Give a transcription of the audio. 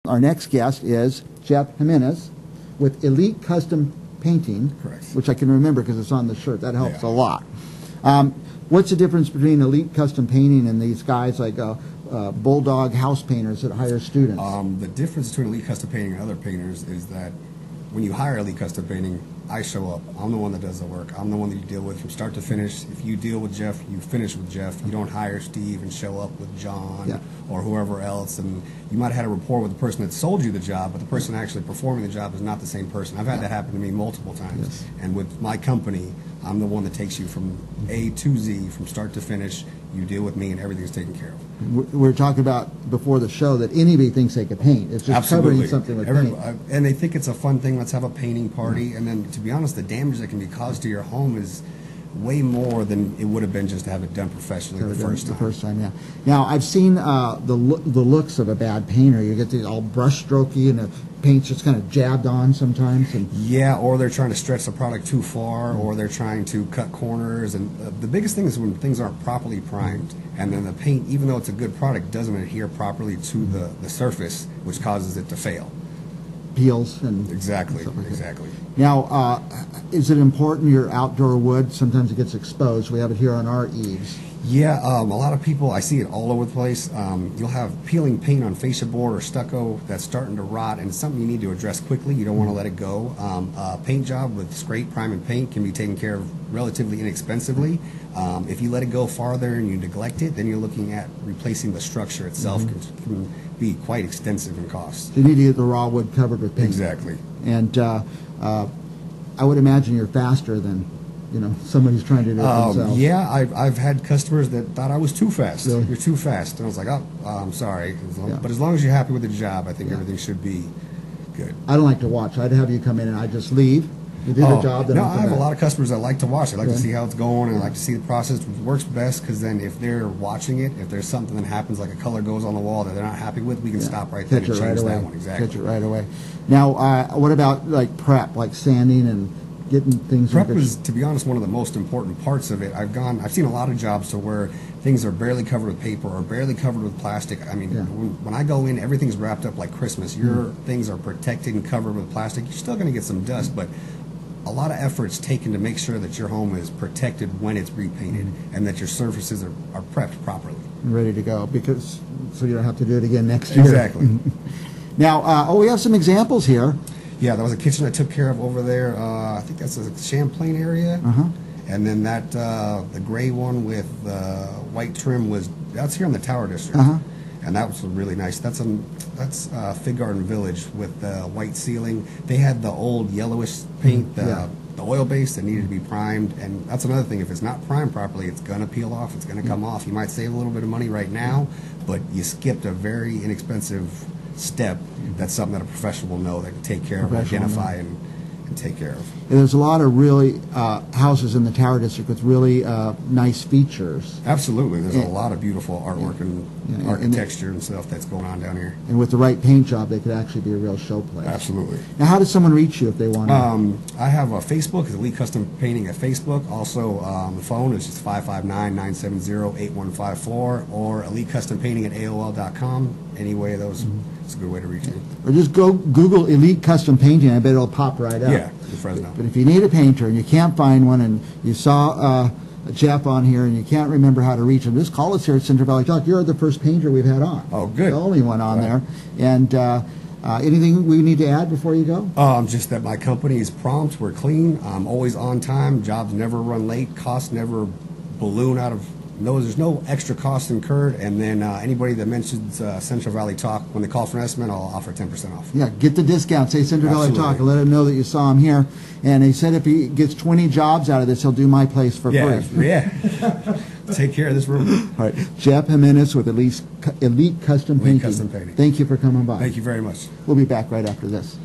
Our next guest is Jeff Jimenez with Elite Custom Painting, Correct. which I can remember because it's on the shirt. That helps Yeah. a lot. What's the difference between Elite Custom Painting and these guys like Bulldog house painters that hire students? The difference between Elite Custom Painting and other painters is that when you hire Elite Custom Painting, I show up. I'm the one that does the work. I'm the one that you deal with from start to finish. If you deal with Jeff, you finish with Jeff. You don't hire Steve and show up with John or whoever else. And you might have had a rapport with the person that sold you the job, but the person actually performing the job is not the same person. I've had that happen to me multiple times. Yes. And with my company, I'm the one that takes you from A to Z, from start to finish. You deal with me and everything's taken care of. We were talking about before the show that anybody thinks they could paint. It's just covering something with paint. And they think it's a fun thing. Let's have a painting party. And then, to be honest, the damage that can be caused to your home is way more than it would have been just to have it done professionally the first time. Yeah. Now, I've seen the looks of a bad painter. You get the all brush strokey and the paint's just kind of jabbed on sometimes. And yeah, or they're trying to stretch the product too far, or they're trying to cut corners. And the biggest thing is when things aren't properly primed, and then the paint, even though it's a good product, doesn't adhere properly to the surface, which causes it to fail. Peels and exactly. Now, is it important your outdoor wood? Sometimes it gets exposed. We have it here on our eaves. Yeah, a lot of people, I see it all over the place. You'll have peeling paint on fascia board or stucco that's starting to rot, and it's something you need to address quickly. You don't want to let it go. A paint job with scrape, prime, and paint can be taken care of relatively inexpensively. If you let it go farther and you neglect it, then you're looking at replacing the structure itself. Can be quite extensive in cost. So you need to get the raw wood covered with paint. Exactly. And I would imagine you're faster than somebody who's trying to do it themselves. Yeah, I've had customers that thought I was too fast. Really? You're too fast. And I was like, I'm sorry. But as long as you're happy with the job, I think everything should be good. I don't like to watch. I'd have you come in and I'd just leave. You do the job, then no, I have a lot of customers that like to watch. They like to see how it's going, and like to see the process. It works best because then if they're watching it, if there's something that happens, like a color goes on the wall that they're not happy with, we can stop right there and change that one. Exactly. Catch it right away. Now, what about like prep, like sanding and getting things? Prep is, to be honest, one of the most important parts of it. I've seen a lot of jobs to where things are barely covered with paper or barely covered with plastic. I mean, when I go in, everything's wrapped up like Christmas. Your things are protected and covered with plastic. You're still going to get some dust, but a lot of effort's taken to make sure that your home is protected when it's repainted and that your surfaces are prepped properly. Ready to go, so you don't have to do it again next year. Exactly. Now, we have some examples here. Yeah, there was a kitchen I took care of over there. I think that's a Champlain area. And then that the gray one with white trim that's here in the Tower District. And that was really nice. That's Fig Garden Village with the white ceiling. They had the old yellowish paint, the oil base that needed to be primed. And that's another thing. If it's not primed properly, it's going to peel off. It's going to come off. You might save a little bit of money right now, but you skipped a very inexpensive step. That's something that a professional will know that can take care of, identify, and take care of. And there's a lot of really houses in the Tower District with really nice features. Absolutely. There's a lot of beautiful artwork and architecture and stuff that's going on down here. And with the right paint job, they could actually be a real showplace. Absolutely. Now, how does someone reach you if they want to? I have a Facebook. It's Elite Custom Painting at Facebook. Also, the phone is just 559-970-8154 or EliteCustomPainting@AOL.com. Any way of those, it's a good way to reach me. Or just go Google Elite Custom Painting. I bet it'll pop right up. Yeah, in Fresno. But if you need a painter and you can't find one and you saw Jeff on here and you can't remember how to reach him, just call us here at Central Valley Talk. You're the first painter we've had on. Oh, good. The only one on there. And anything we need to add before you go? Just that my company is prompt. We're clean. I'm always on time. Jobs never run late. Costs never balloon out of... there's no extra cost incurred, and then anybody that mentions Central Valley Talk, when they call for an estimate, I'll offer 10% off. Yeah, get the discount. Say Central Valley Talk and let him know that you saw him here. And he said if he gets 20 jobs out of this, he'll do my place for free. Yeah. Take care of this room. All right. Jeff Jimenez with Elite Custom Painting. Custom Painting. Thank you for coming by. Thank you very much. We'll be back right after this.